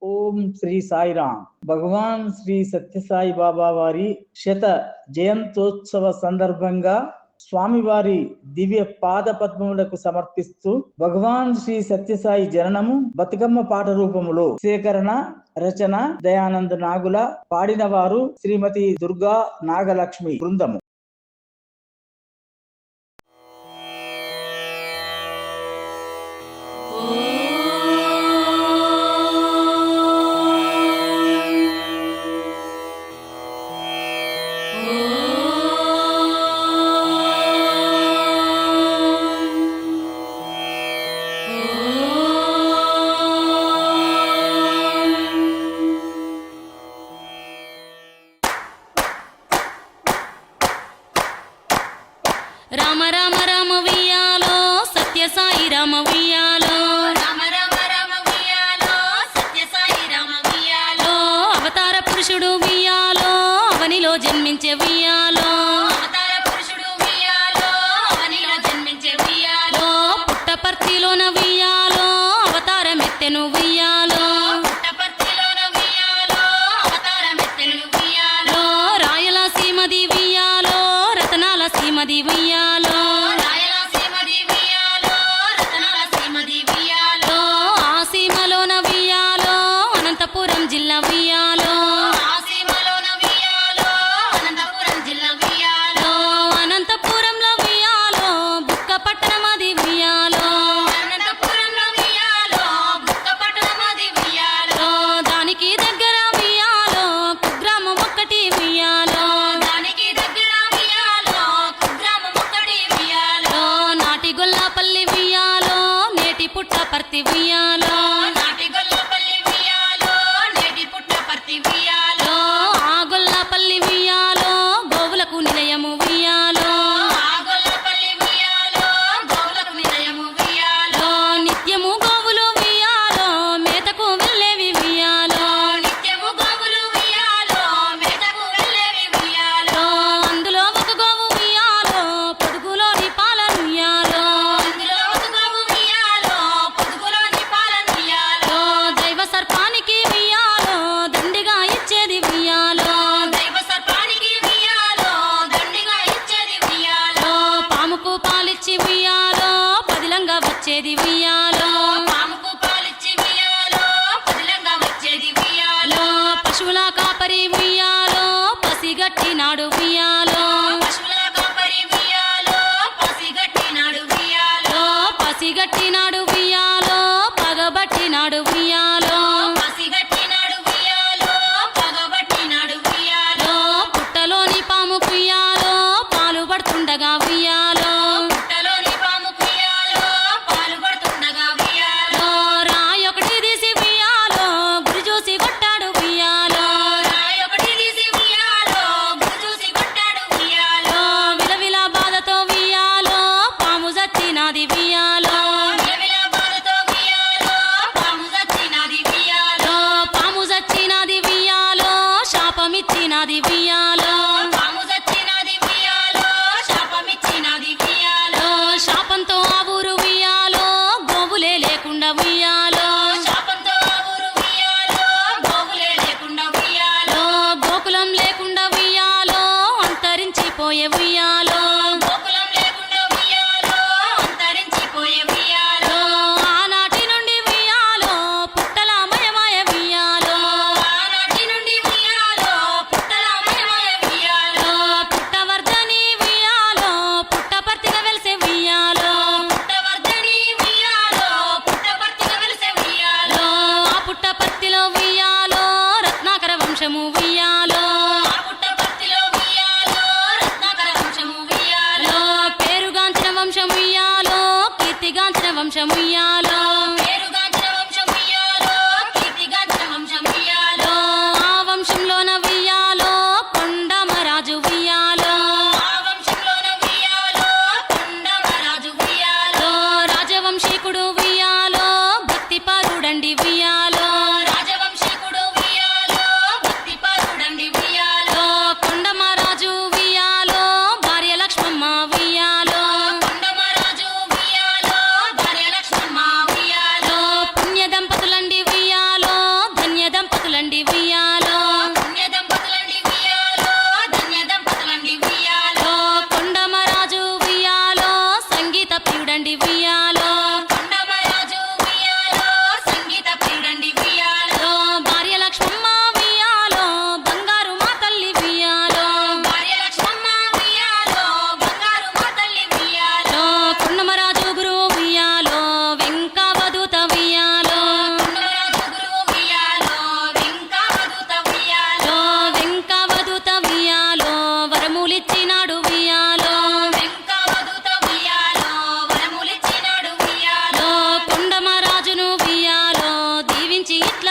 ఓం శ్రీ సాయిరామ్. భగవాన్ శ్రీ సత్యసాయి బాబా వారి శత జయంతోత్సవ సందర్భంగా స్వామివారి దివ్య పాద పద్మములకు సమర్పిస్తూ భగవాన్ శ్రీ సత్యసాయి జననము బతుకమ్మ పాట రూపములో సేకరణ రచన దయానంద్ నాగుల, పాడిన వారు శ్రీమతి దుర్గా నాగలక్ష్మి బృందము. రామ రామ రామ వియాలో సత్య సాయి రామ వియాలో, రామ రామ రామ వియాలో సత్య సాయి రామ వియాలో, అవతార పురుషుడు వియాలో అవనిలో జన్మించే వియాలో, అవతార పురుషుడు వియాలో అవనిలో జన్మించే వియాలో, పుట్టపర్తిలోన వియాలో అవతారమెత్తెను వియాలో, పుట్టపర్తిలోన వియాలో అవతారమెత్తెను వియాలో, రాయలసీమది వియాలో రతనాల సీమది వియాలో, రాయలసీమది వియాలో రతనాల సీమది వియాలో, ఆ సీమలోన వియాలో అనంతపురం జిల్లా వియాలో, ఆ సీమలోన వియాలో అనంతపురం జిల్లా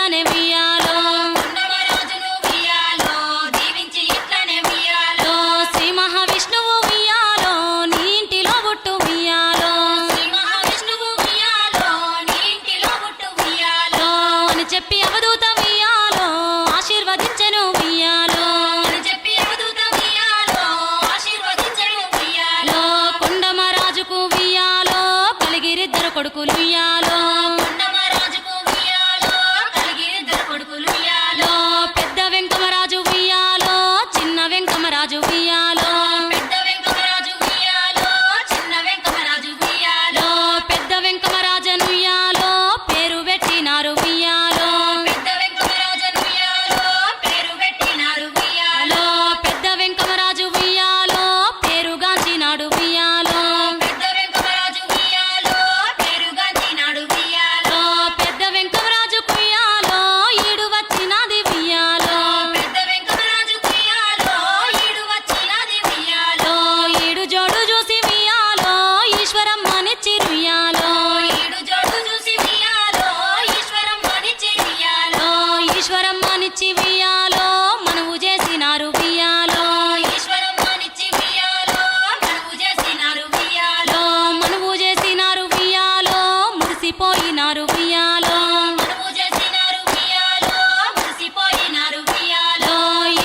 ఇట్లనే వియాలో కొండమరాజును ఉయ్యాలో దీవించి ఇట్లనే ఉయ్యాలో శ్రీ మహావిష్ణువు వియాలో నీ ఇంటిలో పుట్టు వియాలో శ్రీ మహావిష్ణువు ఉయ్యాలో నీ ఇంటిలో పుట్టు ఉయ్యాలో అని చెప్పి అవధూత వియాలో ఆశీర్వదించెను వియాలో అని చెప్పి అవధూత ఉయ్యాలో ఆశీర్వదించను ఉయ్యాలో కొండమరాజుకు వియాలో కలిగిరిద్దరు కొడుకులు వియాలో కొండమరాజుకు ఉయ్యాలో కలిగిరిద్దరు కొడుకులు ఉయ్యాలో పెద్ద వెంకమరాజు వియాలో చిన్న వెంకమరాజు వియాలో పెద్ద వెంకమరాజు ఉయ్యాలో చిన్న వెంకమరాజు ఉయ్యాలో పెద్ద వెంకమరాజను వియాలో పేరు పెట్టినారు వియాలో పెద్ద వెంకమరాజు ఉయ్యాలో పేరు పెట్టినారు ఉయ్యాలో పెద్ద వెంకమరాజు వియాలో పేరుగాంచినాడు వియాలో పెద్ద వెంకమరాజు ఉయ్యాలో పేరుగాంచినాడు ఉయ్యాలో పెద్ద వెంకమరాజు కుయ్యాలో ఈడు వచ్చినది వియాలో పెద్ద వెంకమరాజు ఉయ్యాలో ఈడు వచ్చినది ఉయ్యాలో ఈడు జోడు చూసి వియాలో ఈశ్వరమ్మనిచ్చి రుయ్యాలో ఈడు జోడు చూసి ఉయ్యాలో ఈశ్వరమ్మనిచ్చి ఉయ్యాలో ఈశ్వరమ్మనిచ్చి వియాలో మనవు చేసినారు వియాలో ఈశ్వరమ్మనిచ్చి ఉయ్యాలో మనవు చేసినారు ఉయ్యాలో మనవు చేసినారు వియాలో మురిసిపోయినారు వియాలో మనము చేసినారు ఉయ్యాలో మురిసిపోయినారు ఉయ్యాలో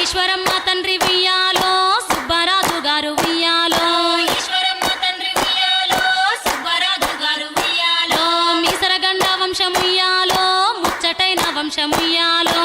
ఈశ్వరమ్మ తండ్రి వియాలో సుబ్బరాజు గారు వియాలో ఈశ్వరమ్మ తండ్రి ఉయ్యాలో సుబ్బరాజు గారు ఉయ్యాలో మీసరగండ వంశముయ్యాలో ముచ్చటైన వంశముయ్యాలో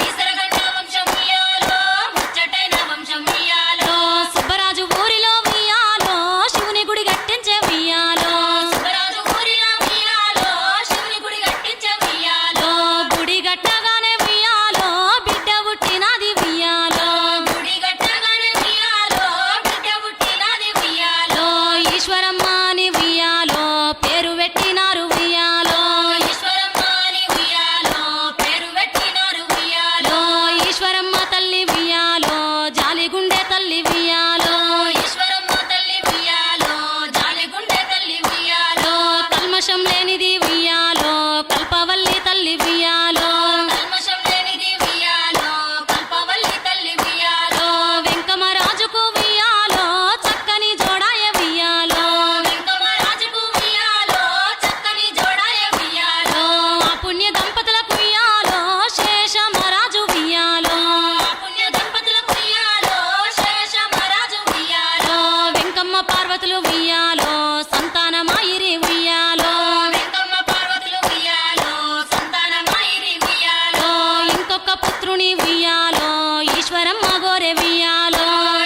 ఈశ్వరగండ వంశం ఉయ్యాలో ముచ్చటైన వంశం ఉయ్యాలో సుబ్బరాజు ఊరిలో వియాలో శివుని గుడి కట్టించే వియాలో సుబ్బరాజు ఊరిలో ఉయ్యాలో శివుని గుడి కట్టించే ఉయ్యాలో గుడి గట్టగానే వియాలో బిడ్డ పుట్టినది వియాలో గుడి కట్టగానే ఉయ్యాలో బిడ్డ పుట్టినది ఉయ్యాలో ఈశ్వరమ్మ అని వియాలో పేరు పెట్టినారు వియాలో ఈశ్వరమ్మ అని ఉయ్యాలో పేరు పెట్టినారు ఉయ్యాలో ఈశ్వరమ్మ తల్లి వియాలో జాలిగుండె తల్లి వియాలో ఈశ్వరమ్మ తల్లి ఉయ్యాలో జాలిగుండె తల్లి ఉయ్యాలో కల్మషం లేనిది వియాలో కల్పవల్లి తల్లి వియాలో కల్మషం లేనిది ఉయ్యాలో కల్పవల్లి తల్లి ఉయ్యాలో వెంకమరాజుకు వియాలో చక్కని జోడాయ వియాలో వెంకమరాజుకు ఉయ్యాలో చక్కని జోడాయ ఉయ్యాలో ఆ పుణ్య దంపతులకు వియాలో శేషమరాజు వియాలో ఆ పుణ్య దంపతులకు ఉయ్యాలో శేషమరాజు ఉయ్యాలో వెంకమ్మ పార్వతులు వియాలో సంతానమాయిరి వియాలో వెంకమ్మ పార్వతులు ఉయ్యాలో సంతానమాయిరి ఉయ్యాలో ఇంకొక పుత్రుని వియాలో ఈశ్వరమ్మ గోరె వియాలో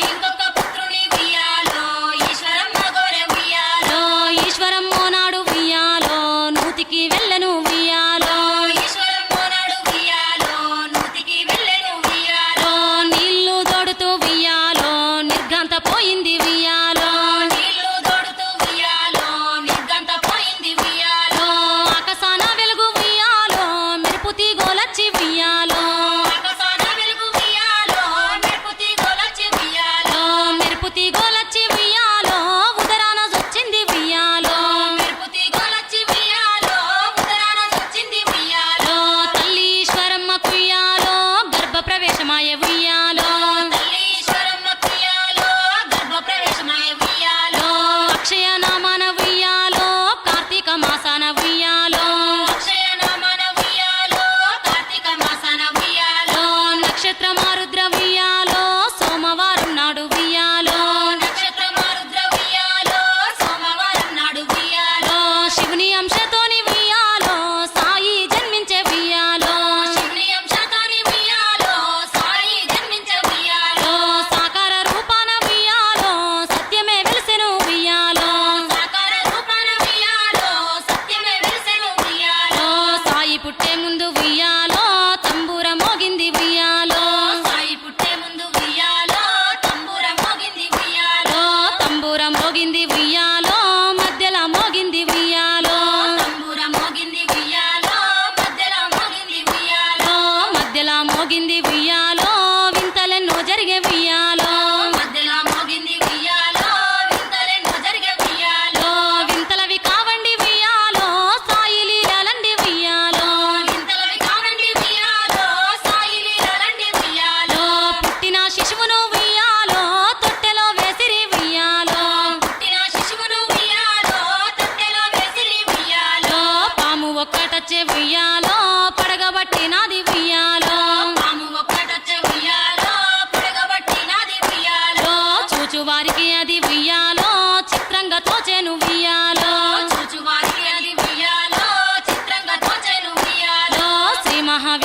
ఇంకొక పుత్రుని ఉయ్యాలో ఈశ్వరమ్మ గోరె ఉయ్యాలో ఈశ్వరమ్మో నాడు వియాలో నూతికి వెళ్ళను వియాలో ఈశ్వరమ్మ నాడు ఉయ్యాలో నూతికి వెళ్ళెను ఉయ్యాలో నీళ్లు దోడుతూ వియాలో నిర్ఘంత పోయింది వియాలో నీళ్లు దోడుతూ ఉయ్యాలో నిర్గంత పోయింది ఉయ్యాలో ఆకాశాన వెలుగు వియాలో మెరుపు తీగోలచ్చి వియాలో ఆకాశాన వెలుగు ఉయ్యాలో మెరుపు తీగొలచి ఉయ్యాలో మెరుపు తీగోలచ్చి వియాలో ఉదరాన వచ్చింది వియాలో మెరుపు తీగొలచి ఉయ్యాలో ఉదరాన వచ్చింది ఉయ్యాలో తల్లి ఈశ్వరమ్మ కుయ్యాలో గర్భ ప్రవేశమాయ వియాలో తల్లి ఈశ్వరమ్మ ఉయ్యాలో గర్భ ప్రవేశమయ ఉయ్యాలో అక్షయ నామాన వియాలో కార్తీక మాసాన వియాలో అక్షయ నామన ఉయ్యాలో కార్తీక మాసన ఉయ్యాలో నక్షత్రమారుద్ర వియాలో సోమవారం నాడు వియాలో నక్షత్రమారుద్ర ఉయ్యాలో సోమవారం నాడు ఉయ్యాలో శివుని అంశతోని వియాలో సాయి జన్మించే వియాలో శివుని అంశతోని ఉయ్యాలో సాయి జన్మించే ఉయ్యాలో సాకార రూపాన వియాలో సత్యమే వెలిసెను వియాలో సాకార రూపాన ఉయ్యాలో సత్యమే వెలిసెను ఉయ్యాలో సాయి పుట్టే ముందు వియాలో తంబూర మోగింది వియాలో సాయి పుట్టే ముందు ఉయ్యాలో తంబూర మోగింది ఉయ్యాలో తంబూర మోగింది వియాలో మధ్యలో మోగింది వియాలో తంబూర మోగింది ఉయ్యాలో మధ్యలో మోగింది ఉయ్యాలో మధ్యలో మోగింది వియాలో వింతలెన్నో జరిగే వియాలో మధ్యలో మోగింది ఉయ్యాలో వింతలెన్నో జరిగే ఉయ్యాలో వింతలవి కావండి వియాలో సాయి లీలలండి వియాలో వింతలవి కావండి ఉయ్యాలో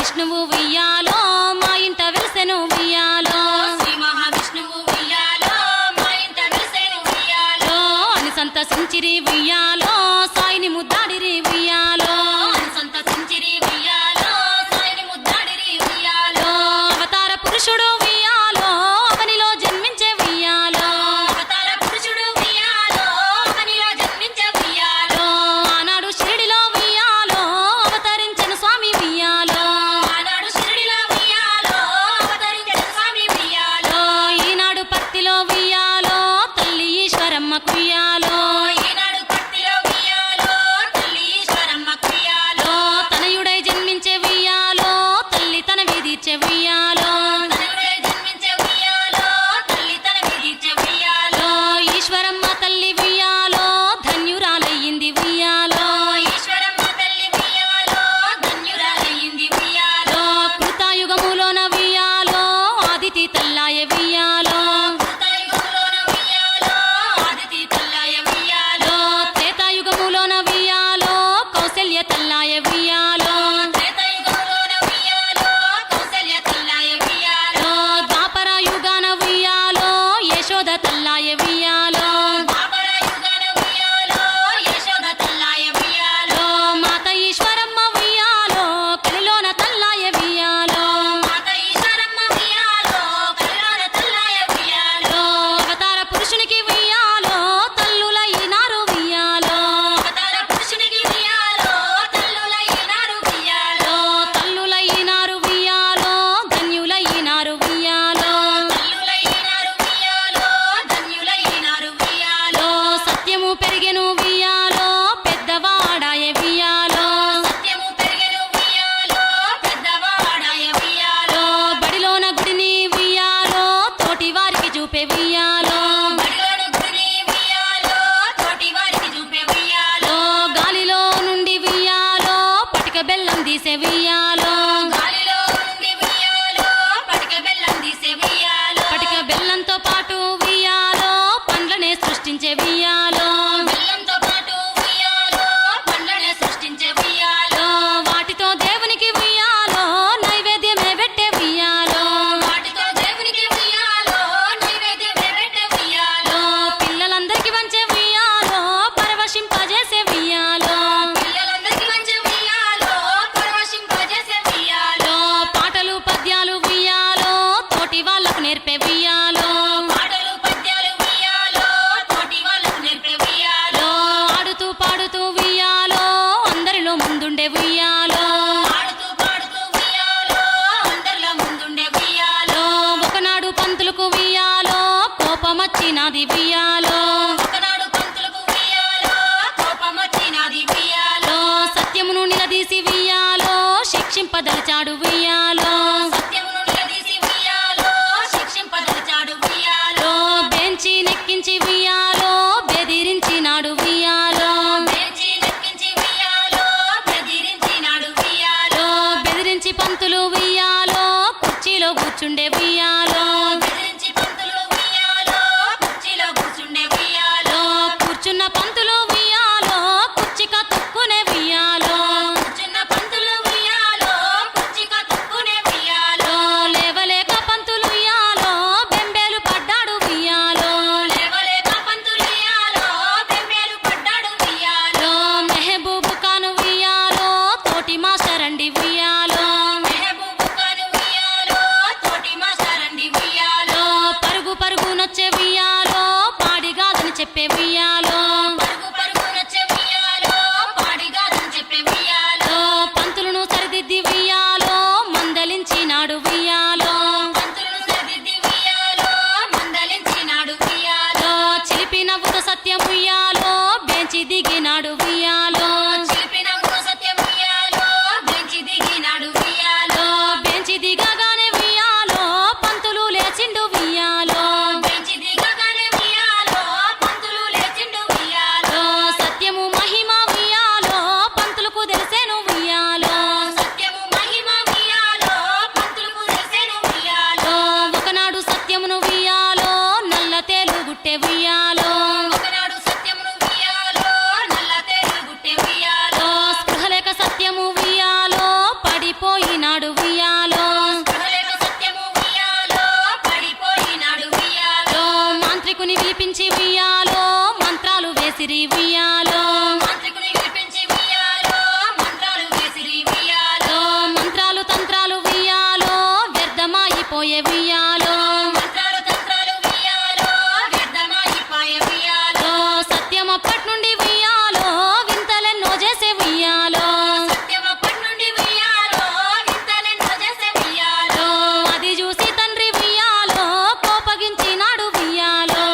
మహావిష్ణువు ఉయ్యాలో మా ఇంట వెలిసెను ఉయ్యాలో శ్రీ మహావిష్ణువు ఉయ్యాలో మా ఇంట వెలిసెను ఉయ్యాలో అని సంతసించిరి ఉయ్యాలో సాయిని ముద్దాడిరి ఉయ్యాలో అని సంతసించిరి ఉయ్యాలో సాయిని ముద్దాడిరి ఉయ్యాలో అవతార పురుషుడు ఉయ్యాలో అవనిలో జన్మించే ఉయ్యాలో అవతార పురుషుడు ఉయ్యాలో అవనిలో జన్మించే ఉయ్యాలో ఆనాడు షిరిడిలో ఉయ్యాలో అవతరించెను స్వామి ఉయ్యాలో ఆనాడు షిరిడిలో ఉయ్యాలో అవతరించిన స్వామి ఉయ్యాలో ఈనాడు పత్తిలో ఉయ్యాలో తల్లి ఈశ్వరమ్మ కుయ్యాలో ఈనాడు పత్తిలో ఉయ్యాలో తల్లి ఈశ్వరమ్మ ఉయ్యాలో తనయుడై జన్మించే ఉయ్యాలో తల్లి తన విధిచ్చే ఉయ్యాలో తనయుడే జన్మించే ఉయ్యాలో తల్లి తన విధించే ఉయ్యాలో ఈశ్వరమ్మ తల్లి ఉయ్యాలో ధన్యురాలయ్యింది ఉయ్యాలో ఈశ్వరమ్మ తల్లి ఉయ్యాలో ధన్యురాలయ్యింది ఉయ్యాలో కృతాయుగములోన ఉయ్యాలో ఆదితి తల్లాయ ఉయ్యాలో కృతయుగంలోన ఉయ్యాలో ఆదితి తల్లాయ ఉయ్యాలో త్రేతాయుగములోన ఉయ్యాలో కౌసల్య తల్లాయ ఉయ్యాలో త్రేతాయుగంలోన ఉయ్యాలో కౌసల్య తల్లాయ ఉయ్యాలో ద్వాపర యుగాన ఉయ్యాలో యశోద తల్లాయ ఉయ్యాలో ద్వాపర యుగాన ఉయ్యాలో యశోద తల్లాయ ఉయ్యాలో మాత ఈశ్వరమ్మ ఉయ్యాలో కలిలోన తల్లాయ ఉయ్యాలో మాత ఈశ్వరమ్మ ఉయ్యాలో కల్లోన తల్లాయ ఉయ్యాలో అవతార పురుషునికి ఉయ్యాలో తల్లుల ఈనారు ఉయ్యాలో అవతార పురుషునికి ఉయ్యాలో తల్లుల ఈనాడు ఉయ్యాలో తల్లుల ఈనారు ఉయ్యాలో ధన్యుల ఈనారు ఉయ్యాలో తల్లుల ఈనాడు ఉయ్యాలో ధన్యుల ఈనాడు ఉయ్యాలో సత్యము పెరిగెను ఉయ్యాలో పెద్దవాడాయ ఉయ్యాలో సత్యము పెరిగెను ఉయ్యాలో పెద్దవాడాయ ఉయ్యాలో బడిలోన గుడిని ఉయ్యాలో తోటి వారికి చూపే ఉయ్యాలో బడిలోను గుడిని ఉయ్యాలో తోటి వారికి చూపే ఉయ్యాలో గాలిలో నుండి ఉయ్యాలో పటిక బెల్లం తీసే ఉయ్యాలో గాలిలో నుండి ఉయ్యాలో పటిక బెల్లం తీసే ఉయ్యాలో పటిక బెల్లంతో పాటు ఉయ్యాలో పండ్లనే సృష్టించే ఉయ్యాలో బెల్లంతో పాటు ఉయ్యాలో పండ్లనే సృష్టించే ఉయ్యాలో వాటితో దేవునికి ఉయ్యాలో నైవేద్యమే పెట్టే ఉయ్యాలో వాటితో దేవునికి ఉయ్యాలో నైవేద్యమే పెట్టే ఉయ్యాలో పిల్లలందరికీ వంచే ఉయ్యాలో పరవశింపజేసే ఉయ్యాలో పిల్లలందరికీ మంచి ఉయ్యాలో పరవశింపజేసే ఉయ్యాలో పాటలు పద్యాలు ఉయ్యాలో తోటి వాళ్ళకు నేర్పే ఉయ్యాలో పాటలు పద్యాలు ఉయ్యాలో తోటి వాళ్ళకు నేర్పే ఉయ్యాలో ఆడుతూ పాడుతూ ఉయ్యాలో అందరిలో ముందుండే ఉయ్యాలో ఆడుతూ పాడుతూ ఉయ్యాలో అందరిలో ముందుండే ఉయ్యాలో ఒకనాడు పంతులకు ఉయ్యాలో కోపమచ్చినది ఉయ్యాలో ఒకనాడు పంతులకు ఉయ్యాలో కోపమొచ్చినది ఉయ్యాలో సత్యమును నిలదీసి ఉయ్యాలో శిక్షింపదలిచాడు ఉయ్యాలో సత్యమును నిలదీసి ఉయ్యాలో శిక్షింపదలిచాడు ఉయ్యాలో బెంచి నెక్కించి ఉయ్యాలో బెదిరించినాడు ఉయ్యాలో బెంచి నెక్కించి ఉయ్యాలో బెదిరించినాడు ఉయ్యాలో బెదిరించి పంతులు ఉయ్యాలో కుర్చీలో కూర్చుండే ఉయ్యాలో బెదిరించి పంతులు ఉయ్యాలో కుర్చీలో కూర్చుండే ఉయ్యాలో కూర్చున్న పంతులు ఉయ్యాలో కుర్చీక తొక్కునే ఉయ్యాలో కూర్చున్న పంతులు ఉయ్యాలో కుర్చీక తొక్కునే ఉయ్యాలో లేవలేక పంతులు ఉయ్యాలో బెంబేలు పడ్డాడు ఉయ్యాలో లేవలేక పంతులు ఉయ్యాలో బెంబేలు పడ్డాడు ఉయ్యాలో మెహబూబు కాను ఉయ్యాలో తోటి మాస్టర్ అండి ఉయ్యాలో మెహబూబు ఖాన్ ఉయ్యాలో తోటి మాస్టర్ పడిపోయినాడు ఉయ్యాలో స్పృహలేక సత్యము ఉయ్యాలో పడిపోయినాడు ఉయ్యాలో మాంత్రికుని పిలిపించి ఉయ్యాలో మంత్రాలు వేసిరి ఉయ్యాలో మంత్రికుని విలిపించి ఉయ్యాలో మంత్రాలు వేసిరి ఉయ్యాలో మంత్రాలు తంత్రాలు ఉయ్యాలో వ్యర్థమాయిపోయే ఉయ్యాలో మంత్రాలు తంత్రాలు ఉయ్యాలో వ్యర్థమాయిపోయే ఉయ్యాలో సత్యం అప్పటి నుండి ఉయ్యాలో వింతలెన్నో చేసే ఉయ్యాలో సత్యమప్పటి నుండి ఉయ్యాలో వింతలెన్నో చేసే ఉయ్యాలో అది చూసి తండ్రి ఉయ్యాలో కోపగించినాడు ఉయ్యాలో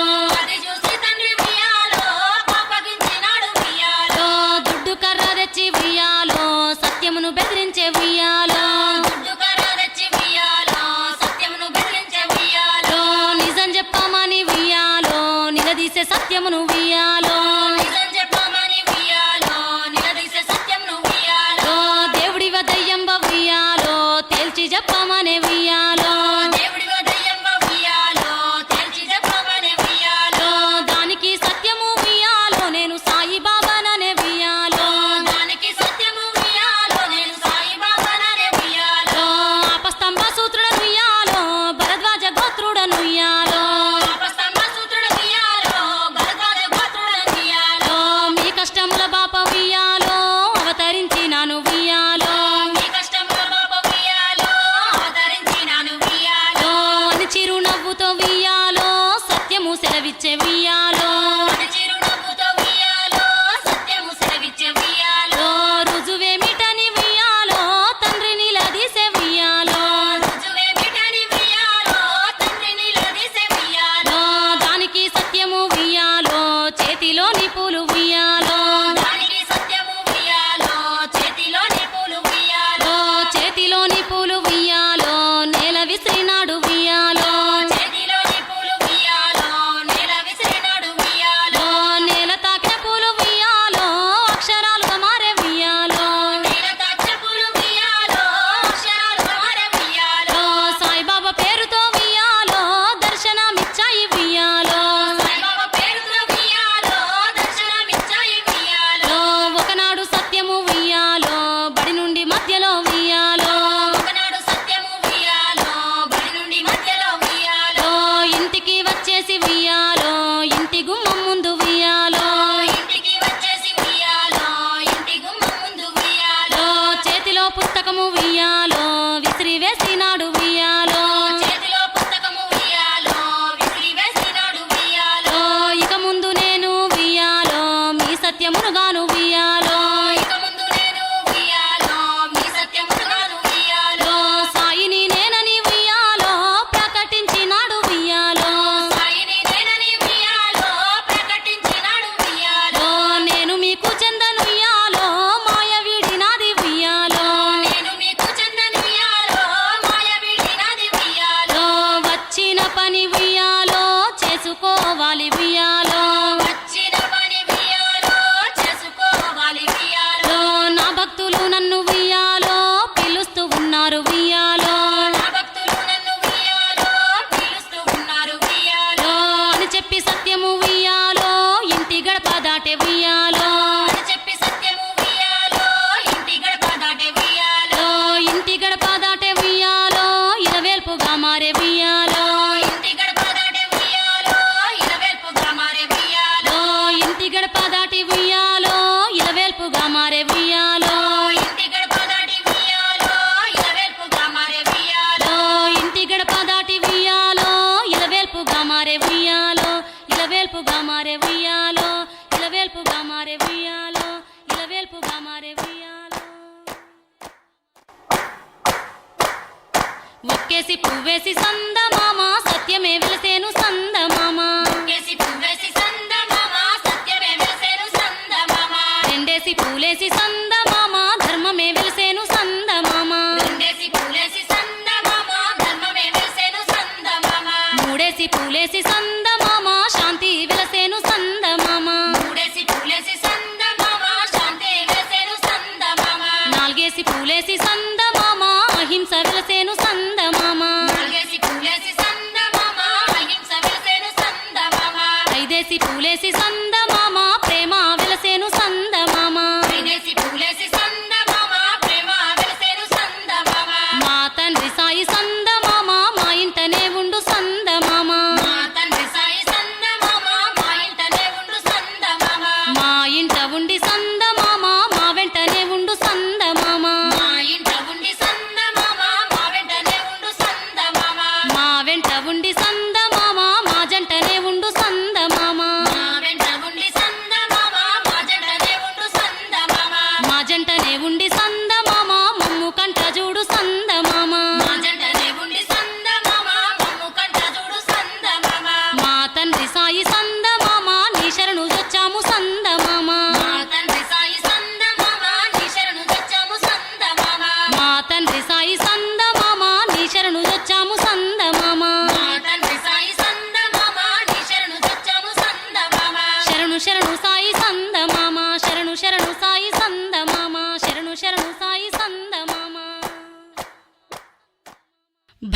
అది చూసి తండ్రి ఉయ్యాలో కోపగించినాడు ఉయ్యాలో దుడ్డు కర్ర తెచ్చి ఉయ్యాలో సత్యమును బెదిరించే ఉయ్యాలో దుడ్డు కర్ర తెచ్చి ఉయ్యాలో సత్యమును బెదిరించే ఉయ్యాలో నిజం చెప్పమని ఉయ్యాలో నిలదీసే సత్యమును ఉయ్యాలో నిజం చెప్పమని ఉయ్యాలో నిలదీసే సత్యమును ఉయ్యాలో దేవుడివ దయ్యంబ ఉయ్యాలో తేల్చి చెప్పమనే ఉయ్యాలో దేవుడివ దయ్యంబ ఉయ్యాలో తేల్చి చెప్పమని ఉయ్యాలో దానికి సత్యము ఉయ్యాలో నేను సాయిబాబాననే ఉయ్యాలో దానికి సత్యము ఉయ్యాలో నేను సాయిబాబాననే ఉయ్యాలో ఆపస్తంభ సూత్రుడను ఉయ్యాలో భరద్వాజ గోత్రుడను ఉయ్యాలో ఆపస్తంభ సూత్రుడు ఉయ్యాలో భరద్వాజ గోత్రుడను ఉయ్యాలో మీ కష్టముల బాప ఉయ్యాలో అవతరించినాను ఉయ్యాలో మీ కష్టముల బాప ఉయ్యాలో అవతరించినాను ఉయ్యాలో అని చిరునవ్వుతో ఉయ్యాలో సత్యము సెలవిచ్చే ఉయ్యాలో అని చిరునవ్వుతో ఉయ్యాలో సత్యము సెలవిచ్చే ఉయ్యాలో రుజువేమిటని ఉయ్యాలో తండ్రి నిలదీసే ఉయ్యాలో రుజువేమిటని ఉయ్యాలో తండ్రిని నిలదీసే ఉయ్యాలో దానికి సత్యము ఉయ్యాలో చేతిలోని పూలు ఉయ్యాలో దానికి సత్యము ఉయ్యాలో చేతిలోని పూలు ఉయ్యాలో చేతిలోని పూలు ఉయ్యాలో నేల విసిరినాడు ఉయ్యాలో చేతిలోని పూలు ఉయ్యాలో నేల విసిరినాడు ఉయ్యాలో నేల తాకిన పూలు ఉయ్యాలో అక్షరాలుగా మారే ఉయ్యాలో నేల తాకిన పూలు ఉయ్యాలో అక్షరాలుగా మారే ఉయ్యాలో సాయిబాబా పేరుతో ఉయ్యాలో దర్శనమిచ్చాయి ఉయ్యాలో సాయిబాబా పేరుతో ఉయ్యాలో దర్శనమిచ్చాయి ఉయ్యాలో ఒకనాడు సత్యము ఉయ్యాలో బడి నుండి మధ్యలో ఉయ్యాలో ఒకనాడు సత్యము ఉయ్యాలో బడి నుండి మధ్యలో ఉయ్యాలో ఇంటికి వచ్చేసి ఉయ్యాలో ఇంటి గుమ్మం ముందు ఉయ్యాలో ఇంటికి వచ్చేసి ఉయ్యాలో ఇంటి గుమ్మం ముందు ఉయ్యాలో చేతిలో పుస్తకము ఉయ్యాలో విసిరి వేసినాడు ఉయ్యాలో చేతిలో పుస్తకము ఉయ్యాలో విసిరి వేసినాడు ఉయ్యాలో ఇక ముందు నేను ఉయ్యాలో మీ సత్యమును గాను ఉయ్యాలో ఇక ముందు నేను ఉయ్యాలో మీ సత్యముగాను ఉయ్యాలో సాయిని నేనని ఉయ్యాలో ప్రకటించినాడు ఉయ్యాలో సాయిని నేనని ఉయ్యాలో ప్రకటించినాడు ఉయ్యాలో నేను మీకు చెందను ఉయ్యాలో మాయ వీడినాది ఉయ్యాలో నేను మీకు చెందని ఉయ్యాలో మాయ వీడినాది ఉయ్యాలో వచ్చిన పని ఉయ్యాలో చేసుకోవాలి ఉయ్యాలో వచ్చిన పని ఉయ్యాలో చేసుకోవాలి ఉయ్యాలో నా భక్తులు నన్ను ఉయ్యాలో పిలుస్తూ ఉన్నారు ఉయ్యాలో నా భక్తులు నన్ను ఉయ్యాలో పిలుస్తూ ఉన్నారు ఉయ్యాలో అని చెప్పి సత్యము ఉయ్యాలో ఇంటి గడప దాటే ఉయ్యాలో అని చెప్పి సత్యము ఉయ్యాలో ఇంటి గడప దాటే ఉయ్యాలో ఇంటి గడప దాటే ఉయ్యాలో ఇలవేల్పుగా మారే ఉయ్యాలో ఇంటి గడప దాటే ఉయ్యాలో ఇలవేల్పుగా మారే ఉయ్యాలో ఇంటి గడప దాటి ఉయ్యాలో ఇలవేల్పుగా మారే ఉయ్యాలో ఇంటి గడప దాటి ఉయ్యాలో ఇలవేల్పుగా మారే ఉయ్యాలో ఇంటి గడప దాటి ఉయ్యాలో ఇలవేల్పుగా మారే ఉయ్యాలో ఇలవేల్పుగా మారే ఉయ్యాలో ఇలవేల్పుగా మారే ఉయ్యాలో ఇలవేల్పుగా మారే ఉయ్యాలో ఒక్కేసి పువ్వేసి సందమామ సత్యమే వెలసేను సందమామ కేసి పువ్వేసి సందమామ సత్యమే వెలసేను సందమామ రెండేసి పూలేసి సందమామ ధర్మమే వెలసేను సందమామ రెండేసి పూలేసి సందమామ ధర్మమే వెలసేను సందమామ మూడేసి పూలేసి సందమామ శాంతి వెలసేను సందమామ మూడేసి పూలేసి సందమామ శాంతి వెలసేను సందమామ నాలుగేసి పూలేసి సందమామ అహింస వెలసేను సందమామ నాలుగేసి పూలేసి సందమామ అహింస వెలసేను సందమామ ఐదేసి పూలేసి సందమామ ప్రేమ వెలసేను సందమామ ఐదేసి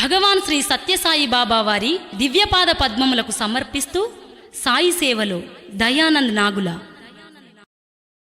భగవాన్ శ్రీ సత్యసాయి బాబా వారి దివ్యపాద పద్మములకు సమర్పిస్తూ సాయి సేవలో దయానంద్ నాగుల.